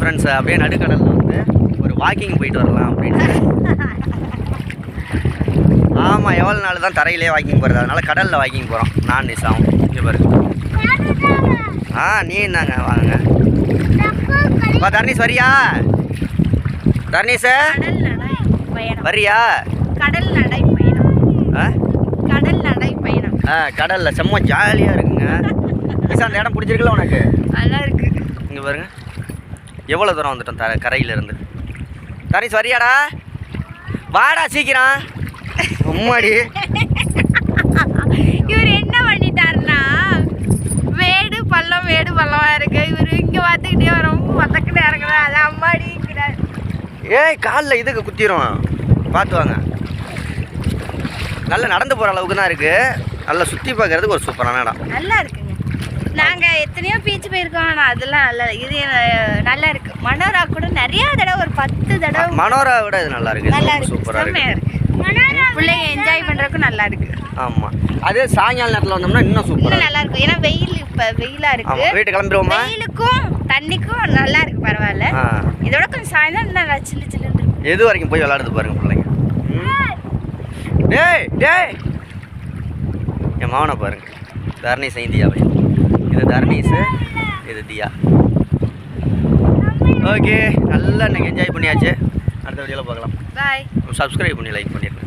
Friends அப்படியே நடுக்கடலில் வந்து ஒரு வாக்கிங் போயிட்டு வரலாம் அப்படின்னு. ஆமாம், எவ்வளோ நாள் தான் தரையிலே வாக்கிங் போகிறது, அதனால் கடலில் வாக்கிங் போகிறோம். நான் நிசாவும் இங்கே பாருங்க. நீ என்னங்க வாங்க தர்ணீஸ் வரியா? தர்ணீஸ் வரியா? கடல் நடை பயணம். கடல் நடை பயணம். கடலில் செம்ம ஜாலியாக இருக்குங்க. நிசா அந்த இடம் பிடிச்சிருக்குல்ல உனக்கு? நல்லா இருக்கு. இங்கே பாருங்க எவ்வளோ தூரம் வந்துட்டோம் கரையிலேருந்து. தர்ணீஸ் வரியாடா? வாடா சீக்கிரம். உம்மாடி இவர் என்ன பண்ணிட்டாருன்னா மேடு பள்ளமா இருக்கு. இவர் இங்க பார்த்துக்கிட்டே ரொம்ப பத்தக்கிட்டே இறங்குறா. அது அம்மாடிங்கிறார். ஏய் காலில் இதுக்கு குத்திரும், பார்த்து வாங்க. நல்லா நடந்து போகிற அளவுக்கு தான் இருக்குது. நல்லா சுற்றி பார்க்கறதுக்கு ஒரு சூப்பரான இடம். நல்லா இருக்குங்க. நாங்கள் எத்தனையோ பீச் போயிருக்கோம், ஆனால் அதெல்லாம் நல்லா இது நல்லா இருக்கு. மனோரா கூட நிறைய தடவை, ஒரு 10 தடவை. மனோரா விட இது நல்லா இருக்கு. நல்லா இருக்கு, சூப்பராக இருக்கு. பிள்ளைங்க என்ஜாய் பண்ணுறதுக்கும் நல்லா இருக்கு. ஆமாம், அதே சாயங்கால நேரத்தில் வந்தோம்னா இன்னும் சூப்பராக நல்லா இருக்கும். ஏன்னா வெயில் இப்போ வெயிலாக இருக்கு. வீட்டு கிளம்பிடுவோமா? வெயிலுக்கும் தண்ணிக்கும் நல்லா இருக்கு, பரவாயில்ல. இதோட கொஞ்சம் சாயந்தரம் நல்லா சில்லு சில்லுன்னு இருக்கும். எது வரைக்கும் போய் விளையாடுது பாருங்க பிள்ளைங்க. டேய் டேய் என் மாவனை பாருங்க. தர்ணீஸ் தியாவை. இது தர்ணீஸ், இது தியா. ஓகே, நல்லா இன்னைக்கு என்ஜாய் பண்ணியாச்சு. அடுத்த வீடியோவில் பார்க்கலாம். பாய். சப்ஸ்கிரைப் பண்ணி லைக் பண்ணிடுங்க.